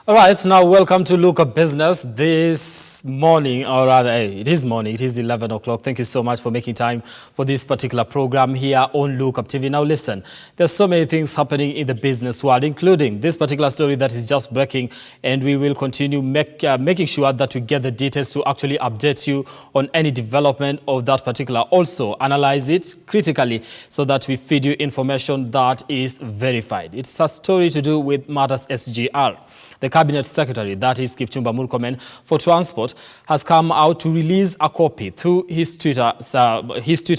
All right, now welcome to Look at Business this morning, or rather, it is morning, it is 11 o'clock. Thank you so much for making time for this particular program here on Lookuptv. Now listen, there's so many things happening in the business world, including this particular story that is just breaking, and we will continue making sure that we get the details to actually update you on any development of that particular. Also, analyze it critically so that we feed you information that is verified. It's a story to do with matters SGR. The Cabinet Secretary, that is Kipchumba Murkomen, for Transport, has come out to release a copy through his Twitter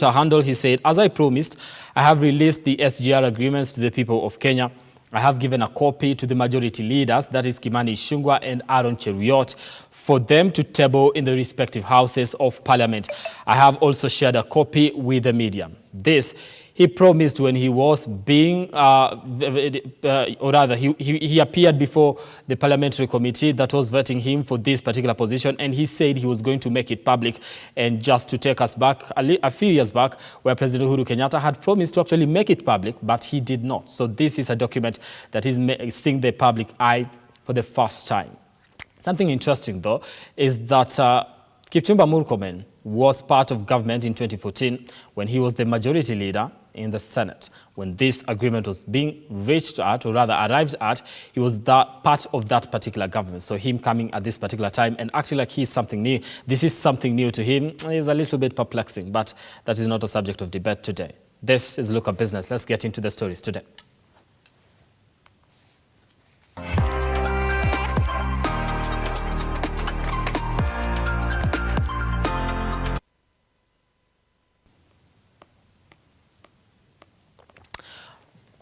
handle. He said, "As I promised, I have released the SGR agreements to the people of Kenya. I have given a copy to the majority leaders, that is Kimani Ichung'wah and Aaron Cheruiyot, for them to table in the respective houses of parliament. I have also shared a copy with the media." This he promised when he was being, or rather, he appeared before the parliamentary committee that was vetting him for this particular position, and he said he was going to make it public. And just to take us back a few years back, where President Uhuru Kenyatta had promised to actually make it public, but he did not. So this is a document that is seeing the public eye for the first time. Something interesting, though, is that Kipchumba Murkomen was part of government in 2014 when he was the majority leader in the Senate. When this agreement was being reached at, or rather arrived at, he was part of that particular government. So him coming at this particular time and acting like he's something new, this is something new to him, is a little bit perplexing, but that is not a subject of debate today. This is Look at Business. Let's get into the stories today.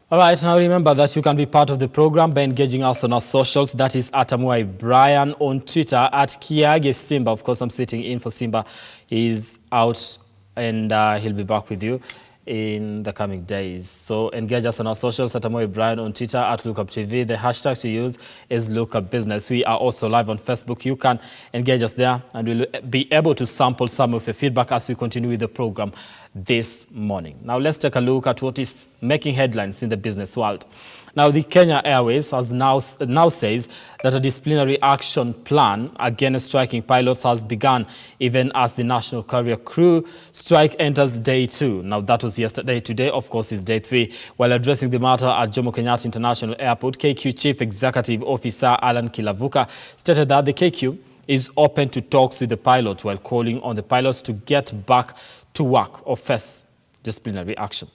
All right, now remember that you can be part of the program by engaging us on our socials. That is at Amwai Brian on Twitter, at Kiage Simba. Of course, I'm sitting in for Simba. He's out and he'll be back with you in the coming days. So engage us on our socials at Amwai Brian on Twitter, at Lookuptv. The hashtag to use is Look at Business. We are also live on Facebook. You can engage us there and we'll be able to sample some of your feedback as we continue with the program this morning. Now let's take a look at what is making headlines in the business world. Now the Kenya Airways has now says that a disciplinary action plan against striking pilots has begun, even as the national carrier crew strike enters day 2. Now that was yesterday. Today, of course, is day 3. While addressing the matter at Jomo Kenyatta International Airport, KQ Chief Executive Officer Alan Kilavuka stated that the KQ is open to talks with the pilot, while calling on the pilots to get back to work or face disciplinary action.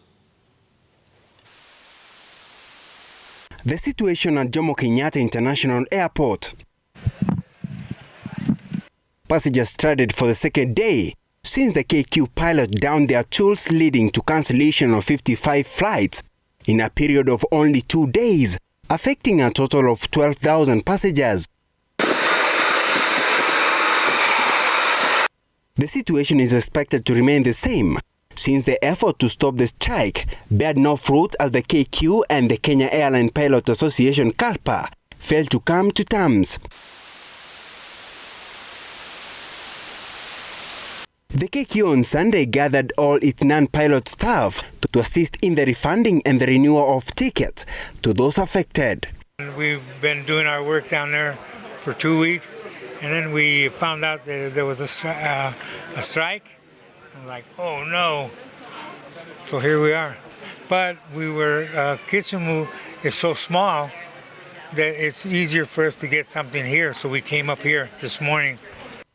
The situation at Jomo Kenyatta International Airport. Passengers stranded for the second day since the KQ pilot downed their tools, leading to cancellation of 55 flights in a period of only 2 days, affecting a total of 12,000 passengers. The situation is expected to remain the same, since the effort to stop the strike bore no fruit as the KQ and the Kenya Airline Pilot Association (KALPA) failed to come to terms. The KQ on Sunday gathered all its non-pilot staff to assist in the refunding and the renewal of tickets to those affected. We've been doing our work down there for 2 weeks, and then we found out that there was a strike. I'm like, oh no. So here we are. But Kisumu is so small that it's easier for us to get something here. So we came up here this morning.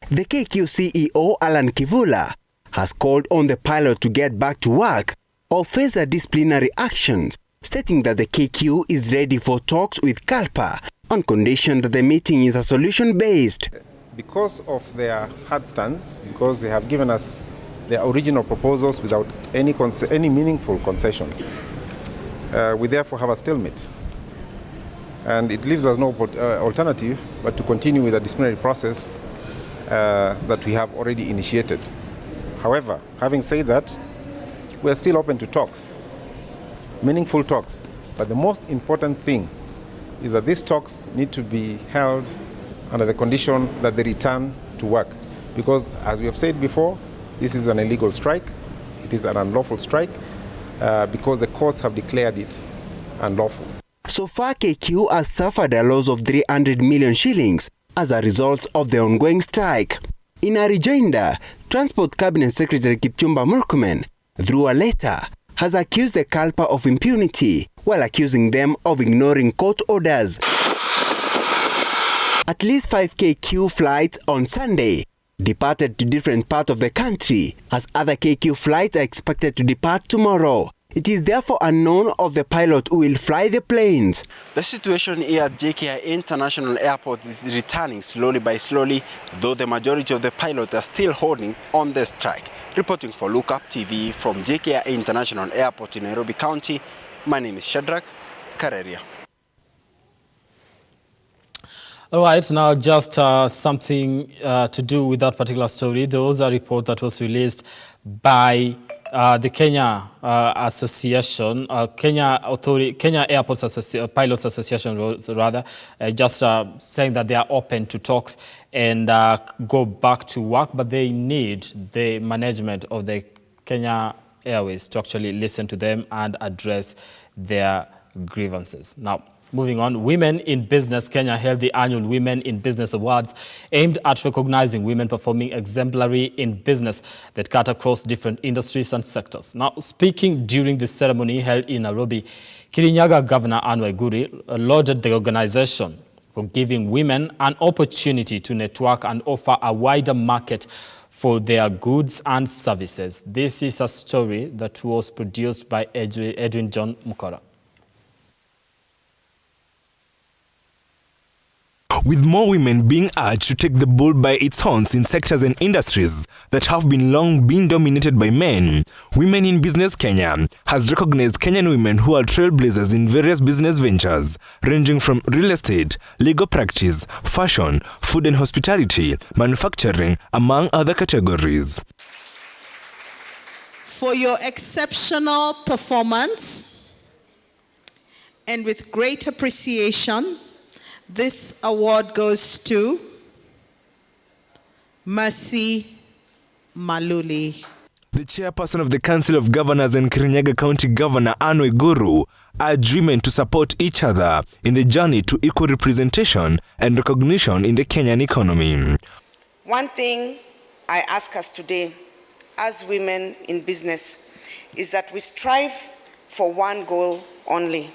The KQ CEO Alan Kivula has called on the pilot to get back to work or face a disciplinary actions, stating that the KQ is ready for talks with KALPA on condition that the meeting is a solution-based. Because of their hard stance, because they have given us their original proposals without any meaningful concessions, we therefore have a stalemate. And it leaves us no alternative but to continue with the disciplinary process that we have already initiated. However, having said that, we are still open to talks, meaningful talks. But the most important thing is that these talks need to be held under the condition that they return to work. Because, as we have said before, this is an illegal strike. It is an unlawful strike because the courts have declared it unlawful. So far, KQ has suffered a loss of 300 million shillings as a result of the ongoing strike. In a rejoinder, Transport Cabinet Secretary Kipchumba Murkomen, through a letter, has accused the culprit of impunity while accusing them of ignoring court orders. At least 5 KQ flights on Sunday departed to different parts of the country, as other KQ flights are expected to depart tomorrow. It is therefore unknown of the pilot who will fly the planes. The situation here at JKIA International Airport is returning slowly by slowly, though the majority of the pilots are still holding on the strike. Reporting for Lookuptv from JKIA International Airport in Nairobi County, my name is Shadrach Kareria. All right, now just something to do with that particular story. There was a report that was released by the Kenya Association, Kenya Airports Pilots Association, rather, just saying that they are open to talks and go back to work, but they need the management of the Kenya Airways to actually listen to them and address their grievances. Now, moving on, Women in Business Kenya held the annual Women in Business Awards aimed at recognizing women performing exemplary in business that cut across different industries and sectors. Now, speaking during the ceremony held in Nairobi, Kirinyaga Governor Amwai lauded the organization for giving women an opportunity to network and offer a wider market for their goods and services. This is a story that was produced by Edwin John Mukora. With more women being urged to take the bull by its horns in sectors and industries that have been long been dominated by men, Women in Business Kenya has recognized Kenyan women who are trailblazers in various business ventures, ranging from real estate, legal practice, fashion, food and hospitality, manufacturing, among other categories. For your exceptional performance and with great appreciation, this award goes to Mercy Maluli. The chairperson of the Council of Governors and Kirinyaga County Governor Amwai urged women to support each other in the journey to equal representation and recognition in the Kenyan economy. One thing I ask us today as women in business is that we strive for one goal only: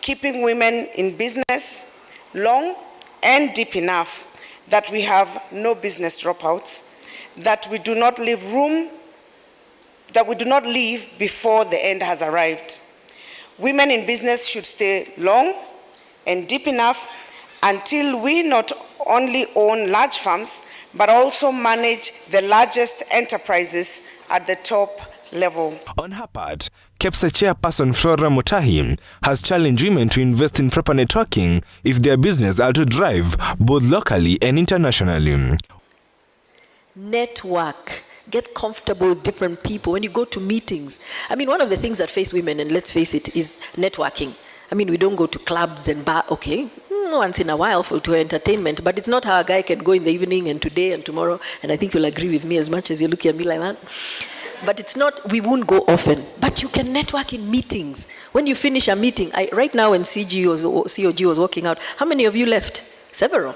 keeping women in business long and deep enough that we have no business dropouts, that we do not leave before the end has arrived. Women in business should stay long and deep enough until we not only own large firms, but also manage the largest enterprises at the top level. On her part, KEPSA chairperson Flora Mutahi has challenged women to invest in proper networking if their business are to drive both locally and internationally. Network. Get comfortable with different people. When you go to meetings, I mean, one of the things that face women, and let's face it, is networking. I mean, we don't go to clubs and bar, okay, once in a while to entertainment, but it's not how a guy can go in the evening and today and tomorrow, and I think you'll agree with me as much as you look at me like that. But it's not, we won't go often, but you can network in meetings. When you finish a meeting, right now when COG was walking out, how many of you left? Several.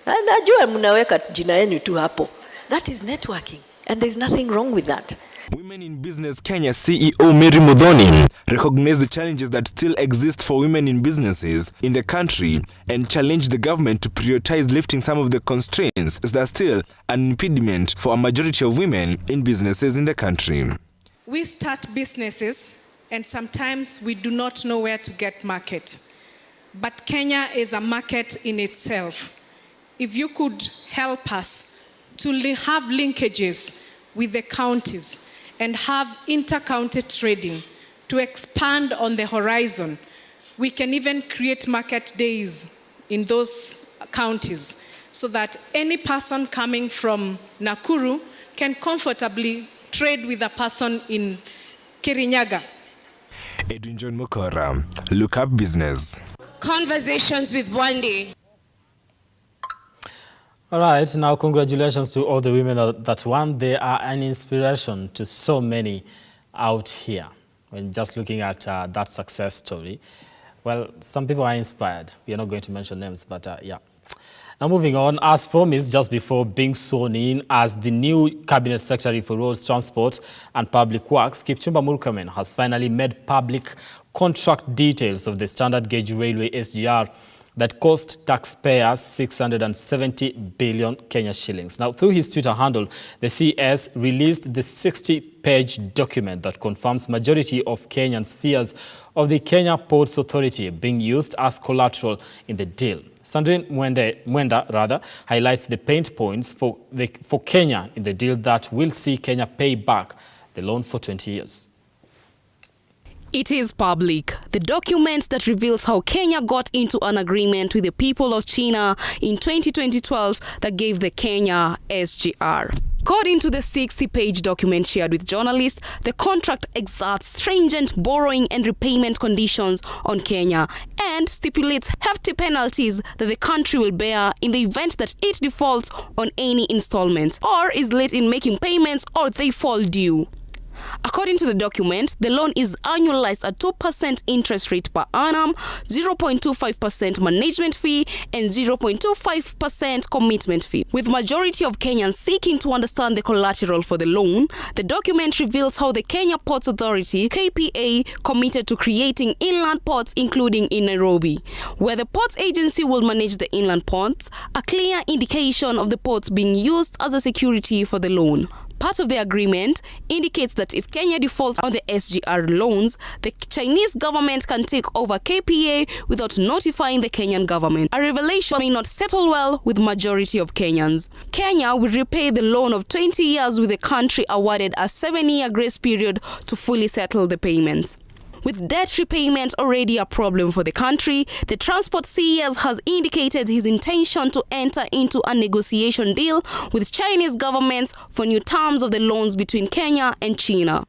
Najua mnaweka jina yenu tu hapo. That is networking, and there's nothing wrong with that. Women in Business Kenya CEO Mary Mudhoni recognized the challenges that still exist for women in businesses in the country and challenged the government to prioritize lifting some of the constraints that are still an impediment for a majority of women in businesses in the country. We start businesses and sometimes we do not know where to get market. But Kenya is a market in itself. If you could help us to have linkages with the counties and have inter-county trading to expand on the horizon, we can even create market days in those counties so that any person coming from Nakuru can comfortably trade with a person in Kirinyaga. Edwin John Mukora, Look Up Business. Conversations with Wendy. All right, now congratulations to all the women that won. They are an inspiration to so many out here. When just looking at that success story, Well, some people are inspired. We are not going to mention names, but yeah. Now moving on, as promised just before being sworn in as the new Cabinet Secretary for Roads, Transport and Public Works, Kipchumba Murkomen has finally made public contract details of the standard gauge railway SGR that cost taxpayers 670 billion Kenya shillings. Now, through his Twitter handle, the CS released the 60-page document that confirms majority of Kenyans' fears of the Kenya Ports Authority being used as collateral in the deal. Sandrine Mwenda highlights the pain points for Kenya in the deal that will see Kenya pay back the loan for 20 years. It is public. The document that reveals how Kenya got into an agreement with the people of China in 2012 that gave the Kenya SGR. According to the 60-page document shared with journalists, the contract exerts stringent borrowing and repayment conditions on Kenya and stipulates hefty penalties that the country will bear in the event that it defaults on any installments or is late in making payments or they fall due. According to the document, the loan is annualized at 2% interest rate per annum, 0.25% management fee, and 0.25% commitment fee. With majority of Kenyans seeking to understand the collateral for the loan, the document reveals how the Kenya Ports Authority, KPA, committed to creating inland ports, including in Nairobi, where the ports agency will manage the inland ports, a clear indication of the ports being used as a security for the loan. Part of the agreement indicates that if Kenya defaults on the SGR loans, the Chinese government can take over KPA without notifying the Kenyan government. A revelation may not settle well with majority of Kenyans. Kenya will repay the loan of 20 years with the country awarded a 7-year grace period to fully settle the payments. With debt repayment already a problem for the country, the Transport CES has indicated his intention to enter into a negotiation deal with Chinese governments for new terms of the loans between Kenya and China.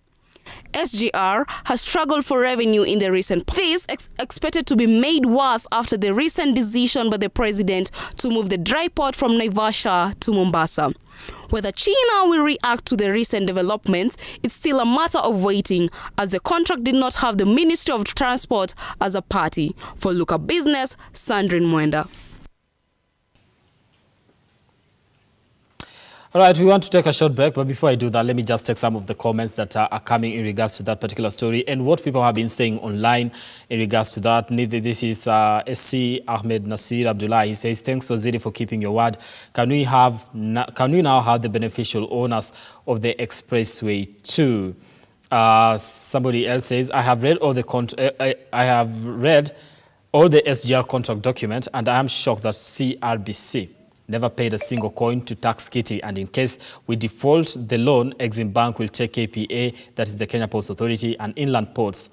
SGR has struggled for revenue in the recent past. This is expected to be made worse after the recent decision by the president to move the dry port from Naivasha to Mombasa. Whether China will react to the recent developments is still a matter of waiting, as the contract did not have the Ministry of Transport as a party. For Lookuptv Business, Sandrine Mwenda. All right, we want to take a short break, but before I do that, let me just take some of the comments that are coming in regards to that particular story and what people have been saying online in regards to that. This is SC Ahmed Nasir Abdullah. He says, thanks Waziri for keeping your word. Can we now have the beneficial owners of the expressway too? Somebody else says, I have read all the SGR contract document, and I am shocked that CRBC never paid a single coin to tax Kitty, and in case we default the loan, Exim Bank will take KPA, that is the Kenya Ports Authority, and inland ports.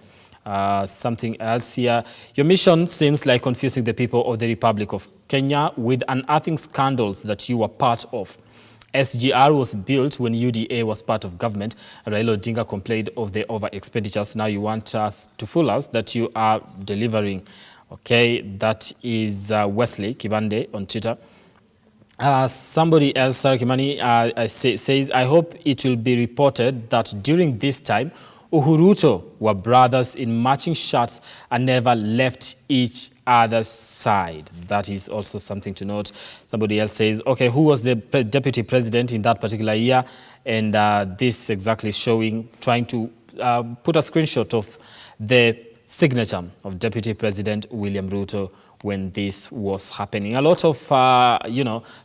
Something else here. Your mission seems like confusing the people of the Republic of Kenya with unearthing scandals that you were part of. SGR was built when UDA was part of government. Raila Odinga complained of the over expenditures. Now you want us to fool us that you are delivering. Okay, that is Wesley Kibande on Twitter. Somebody else, Sarah Kimani, says, I hope it will be reported that during this time, Uhuruto were brothers in matching shirts and never left each other's side. That is also something to note. Somebody else says, okay, who was the deputy president in that particular year? And this exactly trying to put a screenshot of the signature of Deputy President William Ruto when this was happening. A lot of,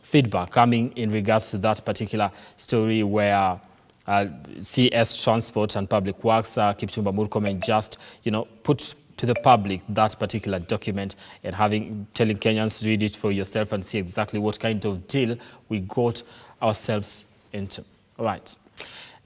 feedback coming in regards to that particular story where CS Transport and Public Works, Kipchumba Murkomen just, put to the public that particular document and telling Kenyans, read it for yourself and see exactly what kind of deal we got ourselves into. All right.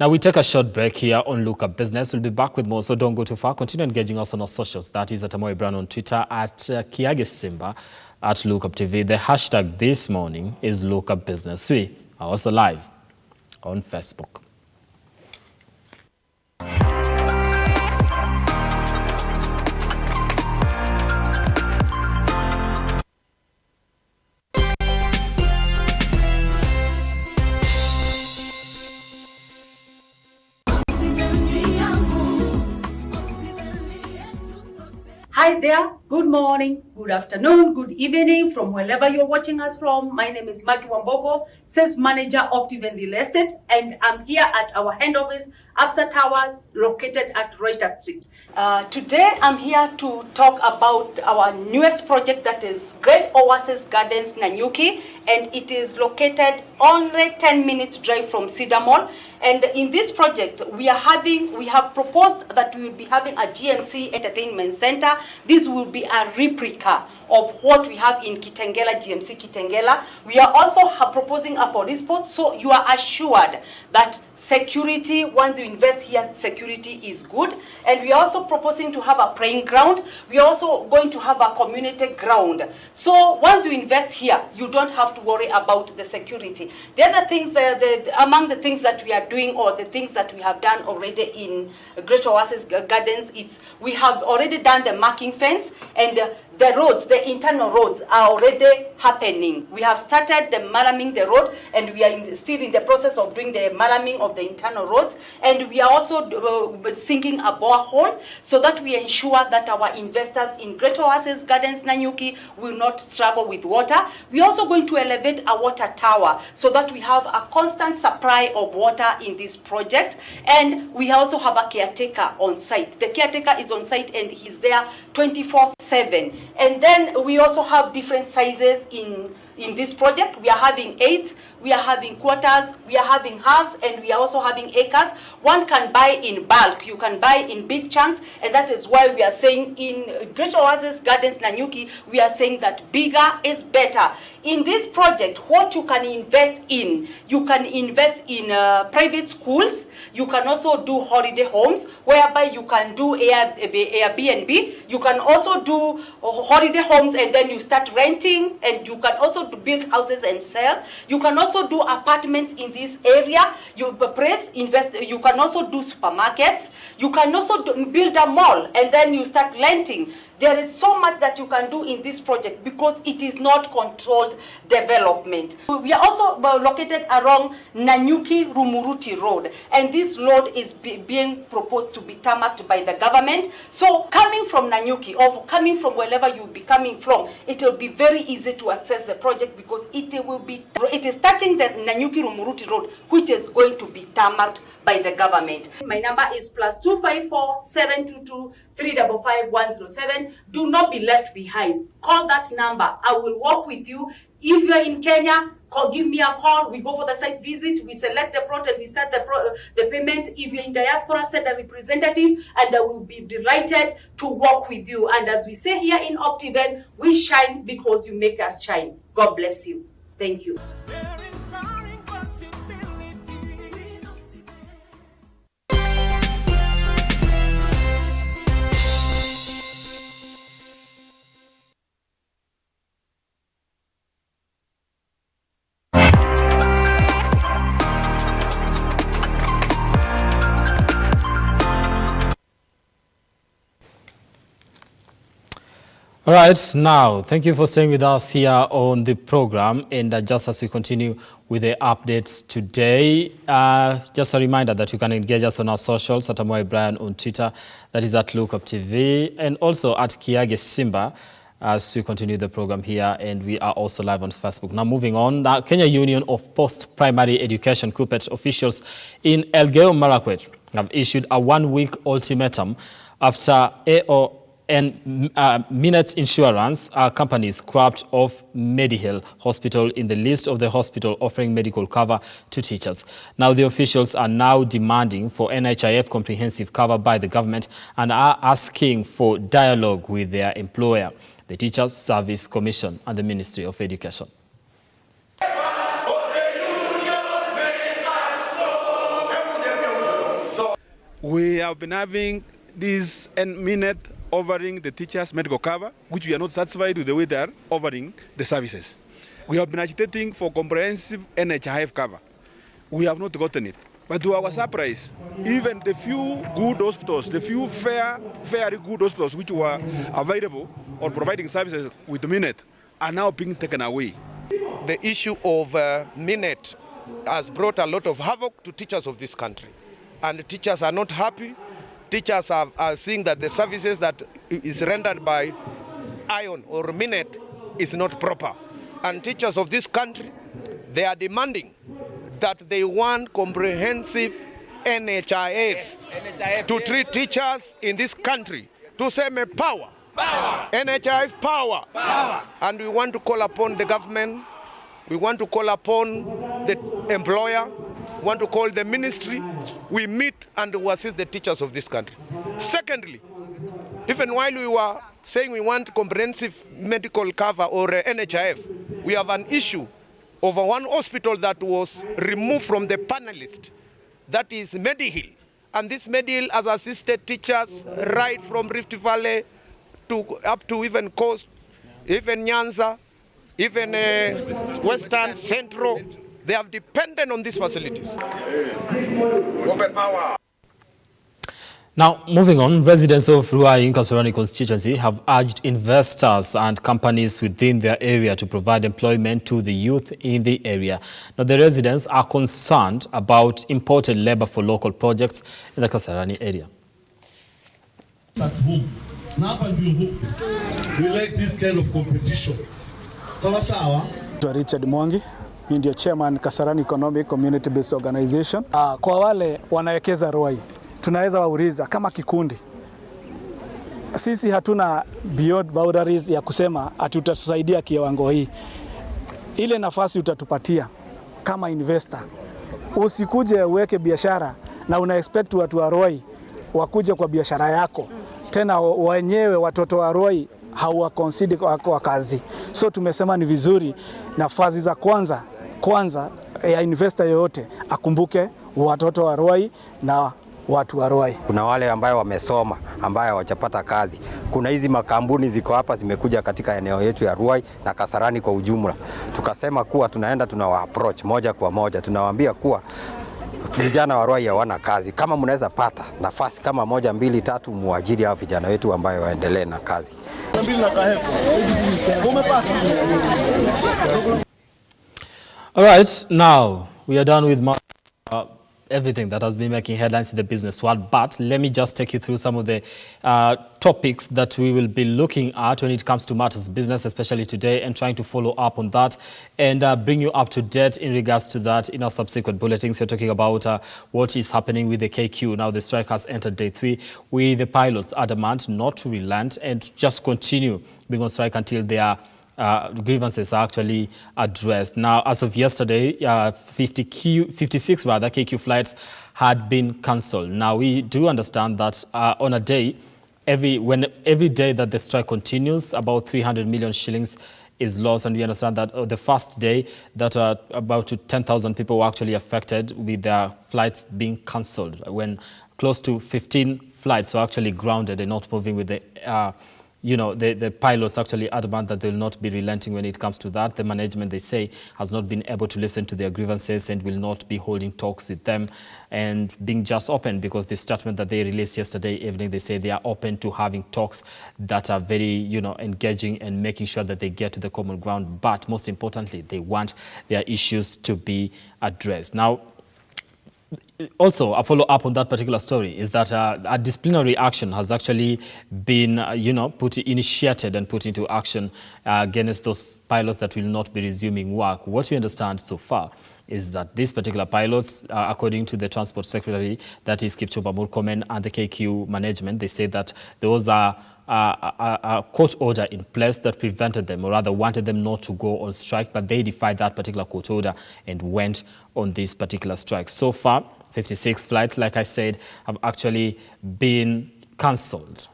Now we take a short break here on Lookuptv Business. We'll be back with more, so don't go too far. Continue engaging us on our socials. That is at Amwai Brand on Twitter, at Kiage Simba, at Lookuptv. The hashtag this morning is Lookuptv Business. We are also live on Facebook. Hi there, Good morning, good afternoon, good evening from wherever you're watching us from. My name is Maki Wambogo, Sales Manager, Lookuptv Real Estate, and I'm here at our head office, Absa Towers, located at Reuters Street. Today, I'm here to talk about our newest project, that is Great Oasis Gardens, Nanyuki, and it is located only 10 minutes drive from Cedar Mall. And in this project, we have proposed that we will be having a GMC Entertainment Center. This will be a replica of what we have in Kitengela, GMC Kitengela. We are also proposing a police post, so you are assured that security, once you invest here, security is good. And we are also proposing to have a playing ground. We are also going to have a community ground. So once you invest here, you don't have to worry about the security. The other things, among the things that we are doing, or the things that we have done already in Great Oasis Gardens, we have already done the marking fence, and the roads, the internal roads are already happening. We have started the maraming the road, and we are still in the process of doing the maraming of the internal roads. And we are also sinking a borehole so that we ensure that our investors in Great Oasis Gardens, Nanyuki, will not struggle with water. We are also going to elevate a water tower so that we have a constant supply of water in this project. And we also have a caretaker on site. The caretaker is on site and he's there 24/7. And then we also have different sizes in this project. We are having 8, we are having quarters, we are having halves, and we are also having acres. One can buy in bulk, you can buy in big chunks, and that is why we are saying in Great Oasis Gardens Nanyuki, we are saying that bigger is better. In this project, what you can invest in, you can invest in private schools, you can also do holiday homes, whereby you can do Airbnb, you can also do holiday homes and then you start renting, and you can also build houses and sell. You can also do apartments in this area. You can also do supermarkets. You can also build a mall and then you start renting. There is so much that you can do in this project because it is not controlled development. We are also located along Nanyuki Rumuruti Road, and this road is being proposed to be tarmacked by the government. So coming from Nanyuki, or coming from wherever you will be coming from, it will be very easy to access the project because it is touching the Nanyuki Rumuruti Road, which is going to be tarmacked by the government. My number is +254 722 355 107. Do not be left behind. Call that number. I will work with you. If you are in Kenya, give me a call. We go for the site visit. We select the project. We start the payment. If you're in diaspora, send a representative, and I will be delighted to work with you. And as we say here in Lookuptv, we shine because you make us shine. God bless you. Thank you. All right, now, thank you for staying with us here on the program. And just as we continue with the updates today, just a reminder that you can engage us on our socials at Amwai Brian on Twitter, that is at Lookuptv, and also at Kiage Simba as we continue the program here. And we are also live on Facebook. Now, moving on, the Kenya Union of Post-Primary Education KUPPET officials in Elgeyo Marakwet have issued a 1-week ultimatum after Minute Insurance company scrapped off Mediheal Hospital in the list of the hospital offering medical cover to teachers. Now the officials are now demanding for NHIF comprehensive cover by the government and are asking for dialogue with their employer, the Teachers Service Commission and the Ministry of Education. We have been having this minute offering the teachers medical cover, which we are not satisfied with the way they are offering the services. We have been agitating for comprehensive NHIF cover. We have not gotten it. But to our surprise, even the few good hospitals, the few very good hospitals which were available or providing services with Minute are now being taken away. The issue of Minute has brought a lot of havoc to teachers of this country. And the teachers are not happy. Teachers are seeing that the services that is rendered by iron or minute is not proper. And teachers of this country, they are demanding that they want comprehensive NHIF to treat teachers in this country to say me power. NHIF power. And we want to call upon the government, we want to call upon the employer, we want to call the ministry, we meet and we assist the teachers of this country. Secondly, even while we were saying we want comprehensive medical cover or NHIF, we have an issue over one hospital that was removed from the panelist, that is Medihill. And this Medihill has assisted teachers right from Rift Valley to up to even Coast, even Nyanza, even Western, Central. They have depended on these facilities. Open power. Now, moving on, residents of Ruai in Kasarani constituency have urged investors and companies within their area to provide employment to the youth in the area. Now, the residents are concerned about imported labor for local projects in the Kasarani area. At home, we like this kind of competition. Richard Mwangi, ndio chairman Kasarani Economic Community Based Organization. Kwa wale wanawekeza Ruai, tunaweza wauliza kama kikundi, sisi hatuna beyond boundaries ya kusema ati utatusaidia kiwango hii. Ile nafasi utatupatia kama investor. Usikuje uweke biashara na una expect watu wa Ruai wakuje kwa biashara yako. Tena wenyewe watoto wa Ruai hawa consider kwa kazi. So tumesema ni vizuri nafasi za kwanza ya investor yoyote akumbuke watoto wa Ruai na watu wa Ruai. Kuna wale ambao wamesoma ambao hawajapata kazi. Kuna hizi makampuni ziko hapa zimekuja katika eneo yetu ya Ruai na Kasarani kwa ujumla. Tukasema kuwa tunaenda tunawa approach moja kwa moja. Tunawaambia kuwa vijana wa Ruai hawana kazi. Kama mnaweza pata nafasi kama 1, 2, 3 muajiri hao vijana wetu ambao waendelee na kazi. All right, now we are done with everything that has been making headlines in the business world, but let me just take you through some of the topics that we will be looking at when it comes to matters business, especially today, and trying to follow up on that and bring you up to date in regards to that in our subsequent bulletins. We're talking about what is happening with the KQ. Now the strike has entered day 3 with the pilots adamant not to relent and just continue being on strike until they are grievances are actually addressed. Now, as of yesterday, 56 KQ flights had been cancelled. Now, we do understand that on a day, every day that the strike continues, about 300 million shillings is lost, and we understand that the first day that about 10,000 people were actually affected with their flights being cancelled, when close to 15 flights were actually grounded and not moving with the the pilots actually adamant that they will not be relenting when it comes to that. The management, they say, has not been able to listen to their grievances and will not be holding talks with them and being just open, because the statement that they released yesterday evening, they say they are open to having talks that are very, engaging and making sure that they get to the common ground. But most importantly, they want their issues to be addressed. Now, also, a follow-up on that particular story is that a disciplinary action has actually been, initiated and put into action against those pilots that will not be resuming work. What we understand so far is that these particular pilots, according to the Transport Secretary, that is Kipchumba Murkomen, and the KQ management, they say that there was a court order in place that prevented them, or rather wanted them not to go on strike, but they defied that particular court order and went on this particular strike. So far, 56 flights, like I said, have actually been cancelled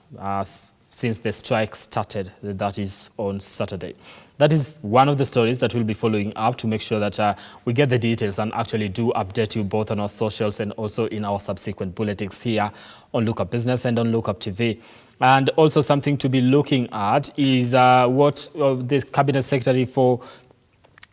since the strike started, that is on Saturday. That is one of the stories that we'll be following up to make sure that we get the details and actually do update you both on our socials and also in our subsequent bulletins here on Look Up Business and on Look Up TV. And also something to be looking at is what the Cabinet Secretary for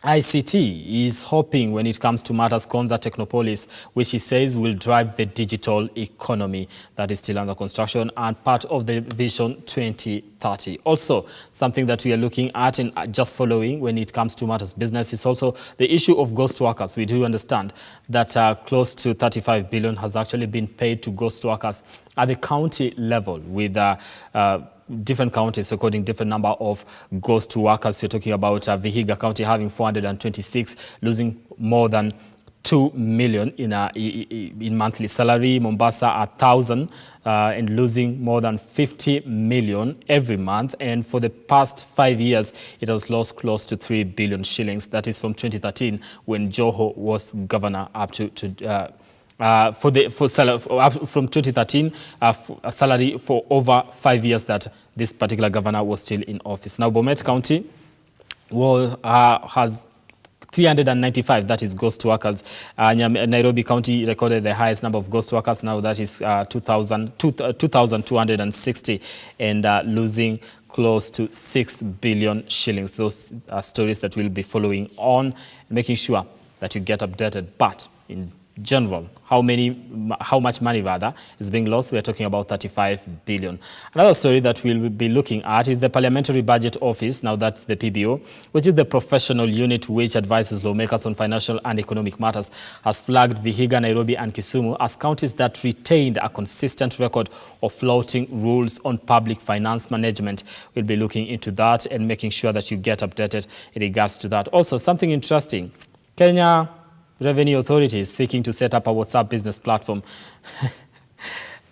ICT is hoping when it comes to matters Konza Technopolis, which he says will drive the digital economy. That is still under construction and part of the Vision 2030. Also, something that we are looking at and just following when it comes to matters business is also the issue of ghost workers. We do understand that close to 35 billion has actually been paid to ghost workers at the county level, with different counties recording different number of ghost workers. You're talking about Vihiga County having 426, losing more than 2 million in monthly salary. Mombasa 1,000 and losing more than 50 million every month. And for the past 5 years, it has lost close to 3 billion shillings. That is from 2013 when Joho was governor up to from 2013, a salary for over 5 years that this particular governor was still in office. Now, Bomet County has 395, that is ghost workers. Nairobi County recorded the highest number of ghost workers. Now that is 2,260 and losing close to 6 billion shillings. Those are stories that we'll be following on, making sure that you get updated. But in general, how much money rather is being lost? We are talking about 35 billion. Another story that we'll be looking at is the Parliamentary Budget Office, now that's the PBO, which is the professional unit which advises lawmakers on financial and economic matters, has flagged Vihiga, Nairobi and Kisumu as counties that retained a consistent record of flouting rules on public finance management. We'll be looking into that and making sure that you get updated in regards to that. Also, something interesting, Kenya Revenue Authority is seeking to set up a WhatsApp business platform.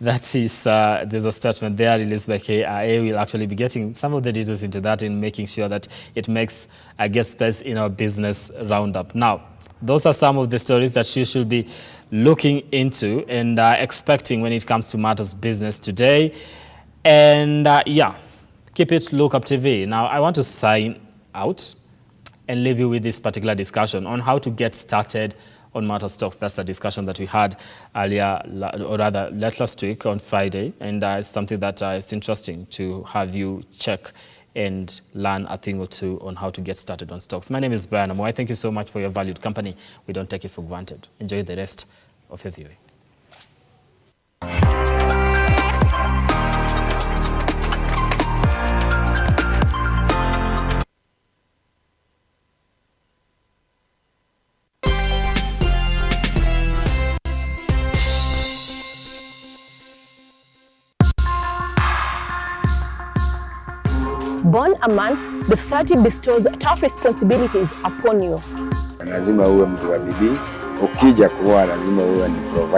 That is, there's a statement there released by KIA. We'll actually be getting some of the details into that and making sure that it makes a guest space in our business roundup. Now, those are some of the stories that you should be looking into and expecting when it comes to matters business today. And yeah, keep it Lookuptv. Now, I want to sign out and leave you with this particular discussion on how to get started on Matter Stocks. That's a discussion that we had earlier, or rather last week on Friday, and it's something that is interesting to have you check and learn a thing or two on how to get started on stocks. My name is Brian Amwai. Thank you so much for your valued company. We don't take it for granted. Enjoy the rest of your viewing. Born a man, the society bestows tough responsibilities upon you. Lazima uwe mtu wa bidii, ukija kuoa lazima uwe ni provider.